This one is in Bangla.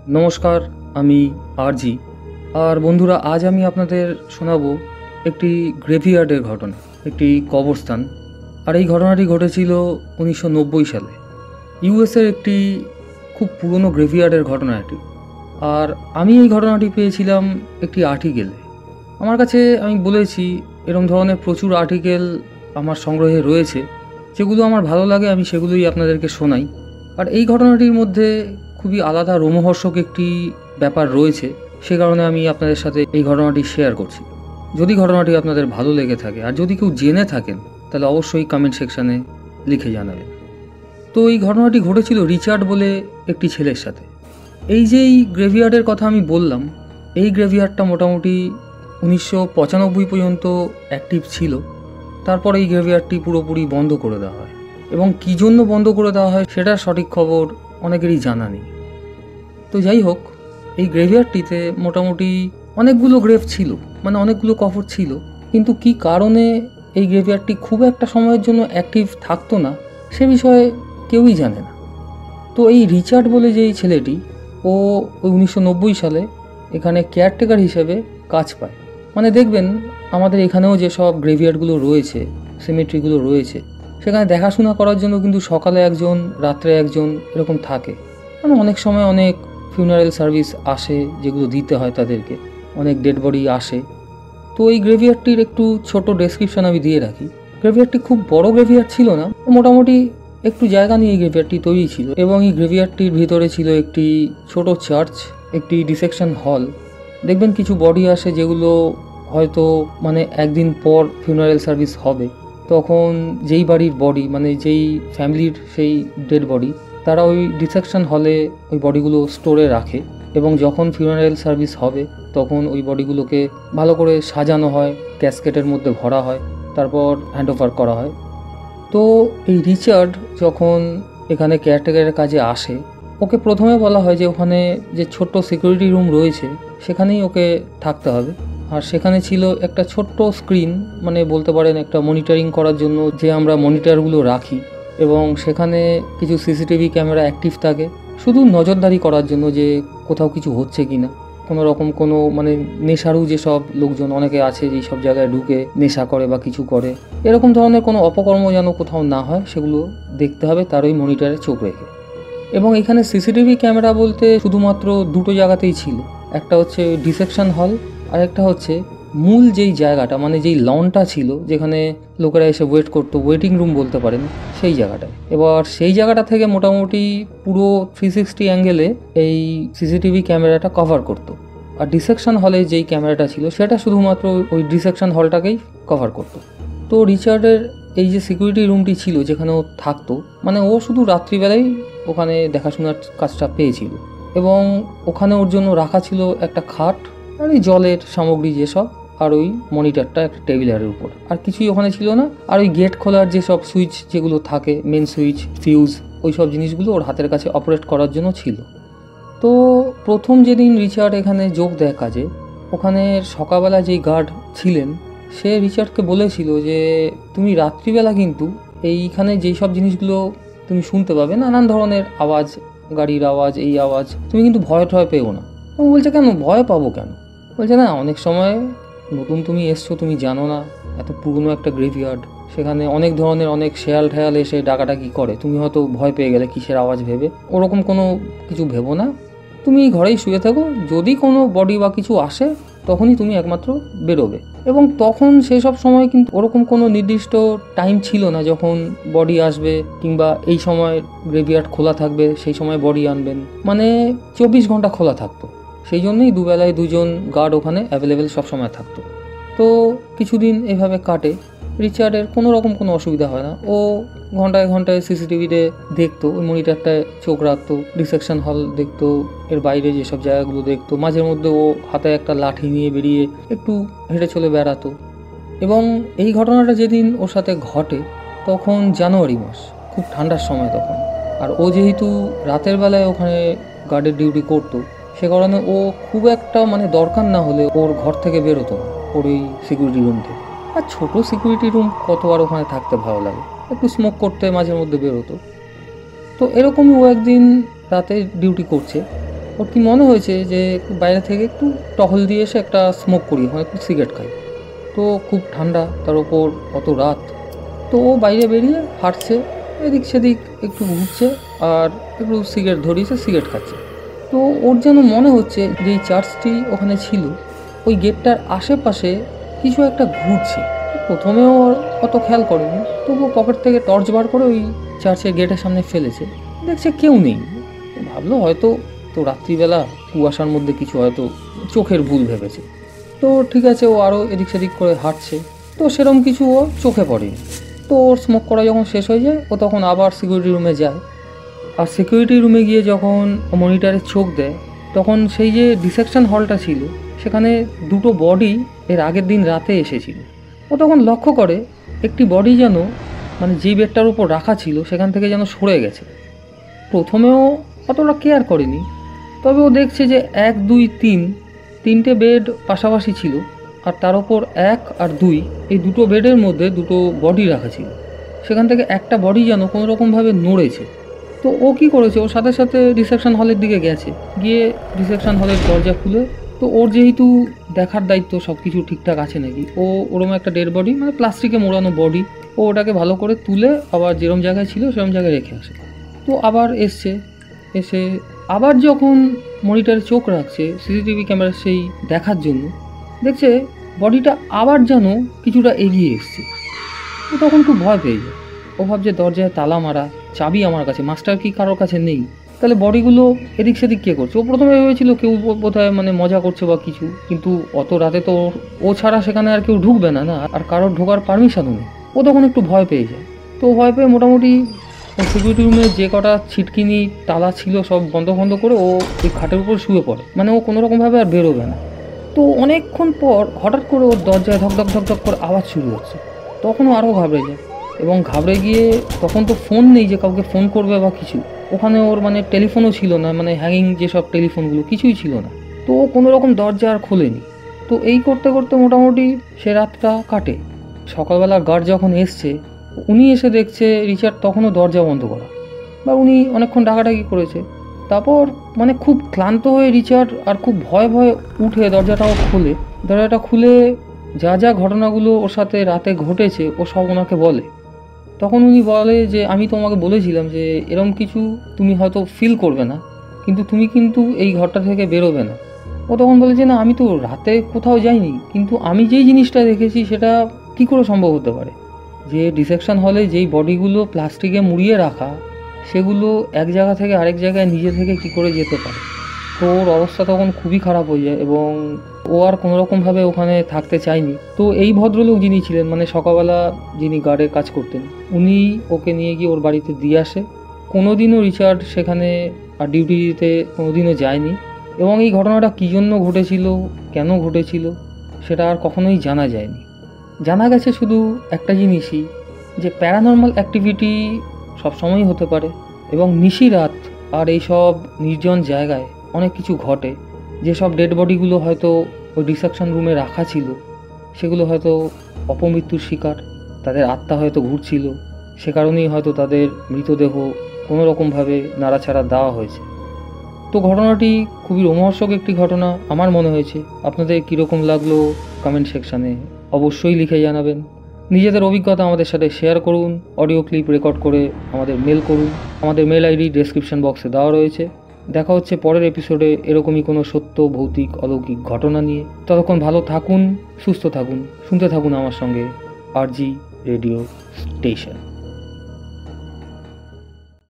নমস্কার, আমি আরজি। আর বন্ধুরা, আজ আমি আপনাদের শোনাবো একটি গ্রেভিয়ার্ডের ঘটনা, একটি কবরস্থান। আর এই ঘটনাটি ঘটেছিল 1990 সালে। ইউএসের একটি খুব পুরনো গ্রেভিয়ার্ডের ঘটনা এটি। আর আমি এই ঘটনাটি পেয়েছিলাম একটি আর্টিকেলে। আমার কাছে, আমি বলেছি, এরকম ধরনের প্রচুর আর্টিকেল আমার সংগ্রহে রয়েছে। যেগুলো আমার ভালো লাগে আমি সেগুলোই আপনাদেরকে শোনাই। আর এই ঘটনাটির মধ্যে খুবই আলাদা রোমহর্ষক একটি ব্যাপার রয়েছে, সে কারণে আমি আপনাদের সাথে এই ঘটনাটি শেয়ার করছি। যদি ঘটনাটি আপনাদের ভালো লেগে থাকে আর যদি কেউ জেনে থাকেন তাহলে অবশ্যই কমেন্ট সেকশানে লিখে জানাবেন। তো এই ঘটনাটি ঘটেছিল রিচার্ড বলে একটি ছেলের সাথে। এই যে এই গ্রেভিয়ার্ডের কথা আমি বললাম, এই গ্রেভিয়ার্ডটা মোটামুটি 1995 পর্যন্ত অ্যাক্টিভ ছিল। তারপর এই গ্রেভিয়ার্ডটি পুরোপুরি বন্ধ করে দেওয়া হয়, এবং কী জন্য বন্ধ করে দেওয়া হয় সেটার সঠিক খবর অনেকেরই জানা নেই। তো যাই হোক, এই গ্রেভিয়ার্ডটিতে মোটামুটি অনেকগুলো গ্রেভ ছিল, মানে অনেকগুলো কবর ছিল। কিন্তু কী কারণে এই গ্রেভিয়ার্ডটি খুব একটা সময়ের জন্য অ্যাক্টিভ থাকতো না সে বিষয়ে কেউই জানে না। তো এই রিচার্ড বলে যে এই ছেলেটি, ও ওই 1990 সালে এখানে কেয়ারটেকার হিসেবে কাজ পায়। মানে দেখবেন আমাদের এখানেও যেসব গ্রেভিয়ার্ডগুলো রয়েছে, সিমেট্রিগুলো রয়েছে, সেখানে দেখাশোনা করার জন্য কিন্তু সকালে একজন, রাত্রে একজন এরকম থাকে। মানে অনেক সময় অনেক ফিউনারেল সার্ভিস আসে যেগুলো দিতে হয় তাদেরকে, অনেক ডেড বডি আসে। তো এই গ্রেভিয়ার্ডটির একটু ছোট ডেসক্রিপশন আমি দিয়ে রাখি। গ্রেভিয়ার্ডটি খুব বড় গ্রেভিয়ার্ড ছিল না, মোটামুটি একটু জায়গা নিয়ে এই গ্রেভিয়ার্ডটি তৈরি ছিল। এবং এই গ্রেভিয়ার্ডটির ভিতরে ছিল একটি ছোট চার্চ, একটি ডিসেকশন হল। দেখবেন কিছু বডি আসে যেগুলো হয়তো মানে একদিন পর ফিউনারেল সার্ভিস হবে, তখন যেই বাড়ির বডি, মানে যেই ফ্যামিলির সেই ডেড বডি, তারা ওই ডিসেকশন হলে ওই বডিগুলো স্টোরে রাখে। এবং যখন ফিউনারেল সার্ভিস হবে তখন ওই বডিগুলোকে ভালো করে সাজানো হয়, ক্যাসকেটের মধ্যে ভরা হয়, তারপর হ্যান্ড ওভার করা হয়। তো এই রিচার্ড যখন এখানে কেয়ারটেকারের কাজে আসে, ওকে প্রথমে বলা হয় যে ওখানে যে ছোট্ট সিকিউরিটি রুম রয়েছে সেখানেই ওকে থাকতে হবে। আর সেখানে ছিল একটা ছোট্ট স্ক্রিন, মানে বলতে পারেন একটা মনিটরিং করার জন্য যে আমরা মনিটরগুলো রাখি, এবং সেখানে কিছু সিসিটিভি ক্যামেরা অ্যাক্টিভ থাকে শুধু নজরদারি করার জন্য যে কোথাও কিছু হচ্ছে কি না। কোনো রকম কোনো মানে নেশারু যেসব লোকজন অনেকে আছে যেই সব জায়গায় ঢুকে নেশা করে বা কিছু করে, এরকম ধরনের কোনো অপকর্ম যেন কোথাও না হয় সেগুলো দেখতে হবে তার ওই মনিটরে চোখ রেখে। এবং এখানে সিসিটিভি ক্যামেরা বলতে শুধুমাত্র দুটো জায়গাতেই ছিল, একটা হচ্ছে ডিসেকশন হল, আর একটা হচ্ছে মূল যেই জায়গাটা, মানে যেই লনটা ছিল যেখানে লোকেরা এসে ওয়েট করতো, ওয়েটিং রুম বলতে পারেন, সেই জায়গাটায়। এবার সেই জায়গাটা থেকে মোটামুটি পুরো 360 অ্যাঙ্গেলে এই সিসিটিভি ক্যামেরাটা কভার করতো। আর ডিসেকশন হলে যেই ক্যামেরাটা ছিল সেটা শুধুমাত্র ওই ডিসেকশন হলটাকেই কভার করতো। তো রিচার্ডের এই যে সিকিউরিটি রুমটি ছিল যেখানে ও থাকতো, মানে ও শুধু রাত্রিবেলায় ওখানে দেখাশোনার কাজটা পেয়েছিল। এবং ওখানে ওর জন্য রাখা ছিল একটা খাট আর এই জলের সামগ্রী যেসব, আর ওই মনিটরটা একটা টেবিলের উপর, আর কিছুই ওখানে ছিল না। আর ওই গেট খোলার যেসব সুইচ যেগুলো থাকে, মেন সুইচ, ফিউজ, ওই সব জিনিসগুলো ওর হাতের কাছে অপারেট করার জন্য ছিল। তো প্রথম যেদিন রিচার্ড এখানে যোগ দেয় কাজে, ওখানে সকালবেলা যেই গার্ড ছিলেন সে রিচার্ডকে বলেছিল যে তুমি রাত্রিবেলা কিন্তু এইখানে যেই সব জিনিসগুলো তুমি শুনতে পাবে, নানান ধরনের আওয়াজ, গাড়ির আওয়াজ, এই আওয়াজ, তুমি কিন্তু ভয় টয় পেও না। ও বলছে কেন ভয় পাবো কেন? বলছে না, অনেক সময় নতুন তুমি এসছো, তুমি জানো না, এত পুরনো একটা গ্রেভিয়ার্ড, সেখানে অনেক ধরনের অনেক শেয়াল ঠেয়াল এসে ডাকাডাকি করে, তুমি হয়তো ভয় পেয়ে গেলে কিসের আওয়াজ ভেবে, ওরকম কোনো কিছু ভেবো না, তুমি ঘরেই শুয়ে থাকো, যদি কোনো বডি বা কিছু আসে তখনই তুমি একমাত্র বেরোবে। এবং তখন সেই সব সময় কিন্তু ওরকম কোনো নির্দিষ্ট টাইম ছিল না যখন বডি আসবে, কিংবা এই সময় গ্রেভিয়ার্ড খোলা থাকবে সেই সময় বডি আনবেন, মানে 24 ঘন্টা খোলা থাকতো। সেই জন্যই দুবেলায় দুজন গার্ড ওখানে অ্যাভেলেবেল সবসময় থাকতো। তো কিছুদিন এভাবে কাটে, রিচার্ডের কোনো রকম কোনো অসুবিধা হয় না। ও ঘন্টায় ঘন্টায় সিসিটিভিতে দেখতো, ওই মনিটরটায় চোখ রাখতো, ডিসেকশন হল দেখতো, এর বাইরে যেসব জায়গাগুলো দেখতো। মাঝে মধ্যে ও হাতে একটা লাঠি নিয়ে বেরিয়ে একটু হেঁটে চলে বেড়াতো। এবং এই ঘটনাটা যেদিন ওর সাথে ঘটে তখন জানুয়ারি মাস, খুব ঠান্ডার সময় তখন। আর ও যেহেতু রাতের বেলায় ওখানে গার্ডের ডিউটি করতো, সে কারণে ও খুব একটা মানে দরকার না হলে ওর ঘর থেকে বেরোতো না, ওর ওই সিকিউরিটি রুম থেকে। আর ছোটো সিকিউরিটি রুম কত আর ওখানে থাকতে ভালো লাগে, একটু স্মোক করতে মাঝে মধ্যে বেরোতো। তো এরকমই ও একদিন রাতে ডিউটি করছে, ও ওর কি মনে হয়েছে যে একটু বাইরে থেকে একটু টহল দিয়ে এসে একটা স্মোক করি, মানে একটু সিগারেট খাই। তো খুব ঠান্ডা, তার ওপর অত রাত। তো ও বাইরে বেরিয়ে হাঁটছে, এদিক সেদিক একটু ঘুরছে আর একটু সিগারেট ধরিয়েছে, সিগারেট খাচ্ছে। তো ওর যেন মনে হচ্ছে যে এই চার্চটি ওখানে ছিল, ওই গেটটার আশেপাশে কিছু একটা ঘুরছে। প্রথমেও ওর অত খেয়াল করেনি, তবুও পকেট থেকে টর্চ বার করে ওই চার্চের গেটের সামনে ফেলেছে। দেখছে কেউ নেই। ভাবলো হয়তো তো রাত্রিবেলা কুয়াশার মধ্যে কিছু হয়তো চোখের ভুল ভেবেছে। তো ঠিক আছে, ও আরও এদিক সেদিক করে হাঁটছে। তো সেরকম কিছু ও চোখে পড়েনি। তো ওর স্মোক করা যখন শেষ হয়ে যায়, ও তখন আবার সিকিউরিটি রুমে যায়। আর সিকিউরিটি রুমে গিয়ে যখন মনিটরে চোখ দেয়, তখন সেই যে ডিসেকশন হলটা ছিল, সেখানে দুটো বডি এর আগের দিন রাতে এসেছিল। ও তখন লক্ষ্য করে একটি বডি যেন, মানে যেই বেডটার উপর রাখা ছিল সেখান থেকে যেন সরে গেছে। প্রথমেও অতটা কেয়ার করেনি, তবে ও দেখছে যে 1, 2, 3 তিনটে বেড পাশাপাশি ছিল, আর তার ওপর 1 আর 2 এই দুটো বেডের মধ্যে দুটো বডি রাখা ছিল। সেখান থেকে একটা বডি যেন কোনো রকমভাবে নড়েছে। তো ও কী করেছে, ওর সাথে সাথে রিসেপশন হলের দিকে গেছে, গিয়ে রিসেপশন হলের দরজা খুলে, তো ওর যেহেতু দেখার দায়িত্ব সব কিছু ঠিকঠাক আছে নাকি, ও ওরকম একটা ডেড বডি, মানে প্লাস্টিকে মোড়ানো বডি, ও ওটাকে ভালো করে তুলে আবার যেরকম জায়গায় ছিল সেরকম জায়গায় রেখে আসে। তো আবার এসে আবার যখন মনিটরে চোখ রাখছে সিসিটিভি ক্যামেরা সেই দেখার জন্য, দেখছে বডিটা আবার যেন কিছুটা এগিয়ে এসছে। ও তখন খুব ভয় পেয়ে যায়। ও ভাবছে দরজায় তালা মারা, চাবি আমার কাছে, মাস্টার কি কারোর কাছে নেই, তাহলে বডিগুলো এদিক সেদিক কে করছে। ও প্রথমে ভেবেছিল কেউ বোধহয় মানে মজা করছে বা কিছু, কিন্তু অত রাতে তো ও ছাড়া সেখানে আর কেউ ঢুকবে না, আর কারোর ঢোকার পারমিশনও নেই। ও তখন একটু ভয় পেয়ে যায়। তো ভয় পেয়ে মোটামুটি সিকিউরিটি রুমে যে কটা ছিটকিনি তালা ছিল সব বন্ধ করে ও ওই খাটের উপর শুয়ে পড়ে, মানে ও কোনো রকমভাবে আর বেরোবে না। তো অনেকক্ষণ পর হঠাৎ করে ওর দরজায় ধক ধক করে আওয়াজ শুরু হচ্ছে। তখনও আরও ঘাবড়ে যায়, এবং ঘাবড়ে গিয়ে তখন তো ফোন নেই যে কাউকে ফোন করবে বা কিছু, ওখানে ওর মানে টেলিফোনও ছিল না, মানে হ্যাঙ্গিং যেসব টেলিফোনগুলো কিছুই ছিল না। তো ও কোনো রকম দরজা আর খোলেনি। তো এই করতে করতে মোটামুটি সে রাতটা কাটে। সকালবেলা গার্ড যখন এসছে, উনি এসে দেখছে রিচার্ড তখনও দরজা বন্ধ করা, বা উনি অনেকক্ষণ ডাকাডাকি করেছে। তারপর মানে খুব ক্লান্ত হয়ে রিচার্ড আর খুব ভয়ে উঠে দরজাটা খুলে যা যা ঘটনাগুলো ওর সাথে রাতে ঘটেছে ও সব ওনাকে বলে। তখন উনি বলে যে আমি তোমাকে বলেছিলাম যে এরম কিছু তুমি হয়তো ফিল করবে না, কিন্তু তুমি কিন্তু এই ঘরটা থেকে বেরোবে না। ও তখন বলে যে না, আমি তো রাতে কোথাও যাইনি, কিন্তু আমি যেই জিনিসটা দেখেছি সেটা কী করে সম্ভব হতে পারে, যে ডিসেকশন হলে যেই বডিগুলো প্লাস্টিকে মুড়িয়ে রাখা, সেগুলো এক জায়গা থেকে আরেক জায়গায় নিজে থেকে কী করে যেতে পারে। তো ওর অবস্থা তখন খুবই খারাপ হয়ে যায়, এবং ও আর কোনোরকমভাবে ওখানে থাকতে চায়নি। তো এই ভদ্রলোক যিনি ছিলেন, মানে সকালবেলা যিনি গার্ডের কাজ করতেন, উনি ওকে নিয়ে গিয়ে ওর বাড়িতে দিয়ে আসে। কোনোদিনও রিচার্ড সেখানে আর ডিউটি দিতে কোনোদিনও যায়নি, এবং এই ঘটনাটা কী জন্য ঘটেছিল, কেন ঘটেছিল, সেটা আর কখনোই জানা যায়নি। জানা গেছে শুধু একটা জিনিসই, যে প্যারানর্মাল অ্যাক্টিভিটি সবসময়ই হতে পারে, এবং নিশিরাত আর এইসব নির্জন জায়গায় অনেক কিছু ঘটে। যেসব ডেড বডিগুলো হয়তো ওই ডিসেকশন রুমে রাখা ছিল, সেগুলো হয়তো অপমৃত্যুর শিকার, তাদের আত্মা হয়তো ঘুরছিল, সে কারণেই হয়তো তাদের মৃতদেহ কোনো রকমভাবে নাড়াচাড়া দেওয়া হয়েছে। তো ঘটনাটি খুবই রোমহর্ষক একটি ঘটনা আমার মনে হয়েছে। আপনাদের কীরকম লাগলো কমেন্ট সেকশানে অবশ্যই লিখে জানাবেন। নিজেদের অভিজ্ঞতা আমাদের সাথে শেয়ার করুন, অডিও ক্লিপ রেকর্ড করে আমাদের মেল করুন। আমাদের মেল আইডি ডেসক্রিপশন বক্সে দেওয়া রয়েছে। দেখা হচ্ছে পরের এপিসোডে এরকমই কোনো সত্য, ভৌতিক, অলৌকিক ঘটনা নিয়ে। ততক্ষণ ভালো থাকুন, সুস্থ থাকুন, শুনতে থাকুন আমার সঙ্গে RG রেডিও স্টেশন।